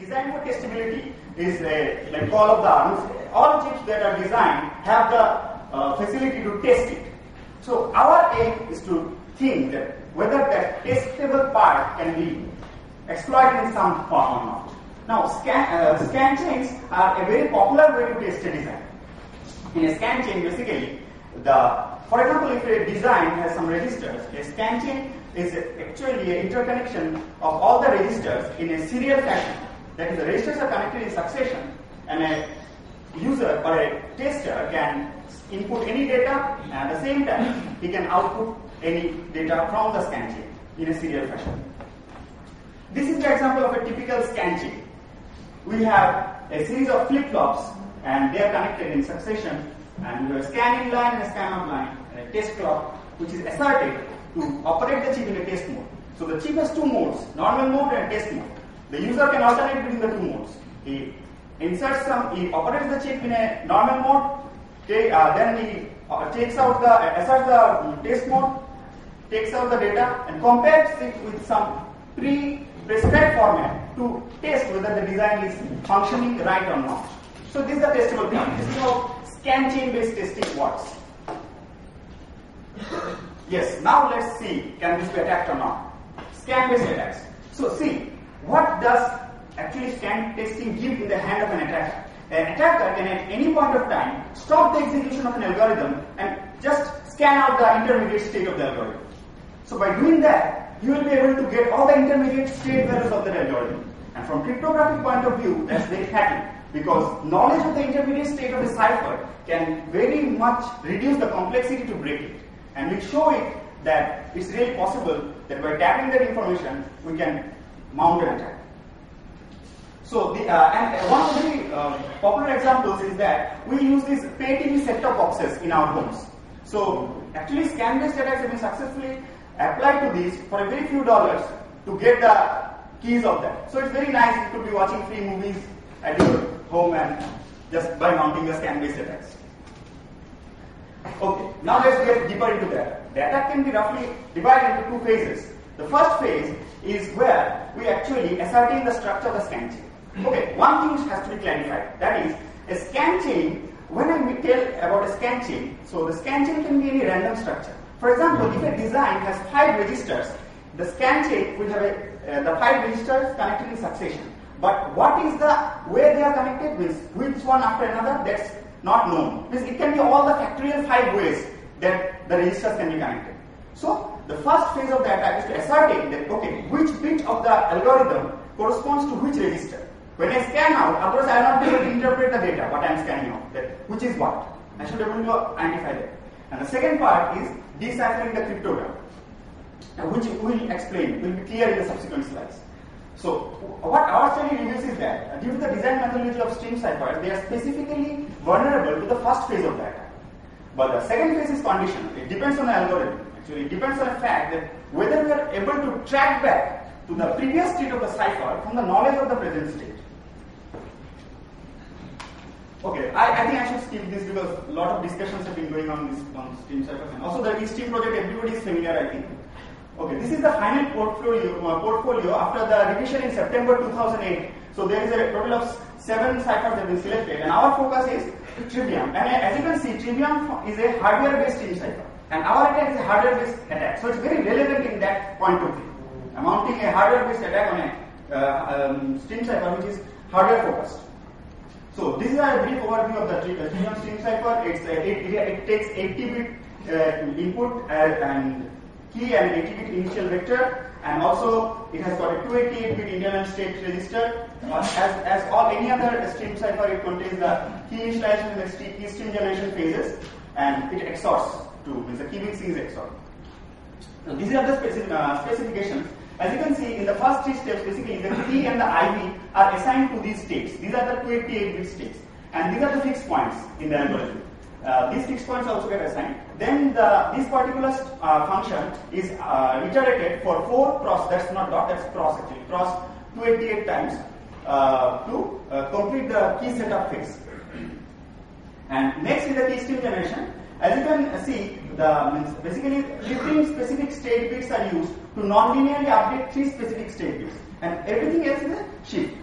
design for testability is like call of the arms. All chips that are designed have the facility to test it. So our aim is to think that whether that testable part can be exploited in some form or not. Now, scan chains are a very popular way to test a design. In a scan chain, basically, for example, if a design has some registers, a scan chain is actually an interconnection of all the registers in a serial fashion. That is, the registers are connected in succession, and a user or a tester can input any data, and at the same time, he can output any data from the scan chain in a serial fashion. This is the example of a typical scan chain. We have a series of flip-flops, and they are connected in succession, and we have a scan in line and a scan out line, and a test clock, which is asserted to operate the chip in a test mode. So the chip has two modes, normal mode and test mode. The user can alternate between the two modes. He operates the chip in a normal mode, then he asserts the test mode, takes out the data, and compares it with some prescribed format to test whether the design is functioning right or not. So this is the testable part. This is how scan chain based testing works. Yes, now let's see, can this be attacked or not? Scan based attacks. So see, what does actually scan testing give in the hand of an attacker? An attacker can at any point of time stop the execution of an algorithm and just scan out the intermediate state of the algorithm. So by doing that, you will be able to get all the intermediate state values of that algorithm. And from cryptographic point of view, that's very handy, because knowledge of the intermediate state of a cipher can very much reduce the complexity to break it. And we show it that it's really possible that by tapping that information, we can mount an attack. So and one of the very popular examples is that we use these pay TV set-top boxes in our homes. So actually scan-based attacks have been successfully applied to these for a very few dollars to get the keys of that. So it's very nice, you could be watching free movies at your home and just by mounting the scan-based attacks. Okay, now let's get deeper into that. The attack can be roughly divided into two phases. The first phase is where we actually ascertain the structure of the scan chain. Okay, one thing has to be clarified. That is, a scan chain, when I tell about a scan chain, so the scan chain can be any random structure. For example, if a design has 5 registers, the scan chain will have the 5 registers connected in succession. But what is the way they are connected, means which one after another, that's not known. Means it can be all the factorial 5 ways that the registers can be connected. So the first phase of the attack is to ascertain that, okay, which bit of the algorithm corresponds to which register. When I scan out, otherwise I will not be able to interpret the data, what I am scanning out, that which is what. I should be able to identify that. And the second part is deciphering the cryptogram, which we will explain, will be clear in the subsequent slides. So what our study reveals is that due to the design methodology of stream ciphers, they are specifically vulnerable to the first phase of the attack. But the second phase is conditional. It depends on the algorithm. Actually, it depends on the fact that whether we are able to track back to the previous state of the cipher from the knowledge of the present state. Okay, I think I should skip this because a lot of discussions have been going on stream ciphers. And also the eStream project, everybody is familiar, I think. Okay, this is the final portfolio after the revision in September 2008. So there is a total of 7 ciphers that have been selected, and our focus is Trivium. And as you can see, Trivium is a hardware-based stream cipher, and our attack is a hardware-based attack. So it's very relevant in that point of view. Mounting a hardware-based attack on a stream cipher which is hardware-focused. So this is a brief overview of the Trivium stream cipher. It takes 80-bit input and key and 80-bit initial vector, and also it has got a 288-bit internal state register. As any other stream cipher, it contains the key initialization and the key stream generation phases, and it XORs too, means the key mixing is XOR. Now, these are the specifications. As you can see, in the first 3 steps, basically the key and the IV are assigned to these states. These are the 288-bit states, and these are the fixed points in the algorithm. These fixed points also get assigned. Then this particular function is iterated for 4 cross, that's not dot, that's cross actually, cross 288 times to complete the key setup phase. And next is the key stream generation. As you can see, basically 15 specific state bits are used to non-linearly update 3 specific state bits, and everything else is a shift.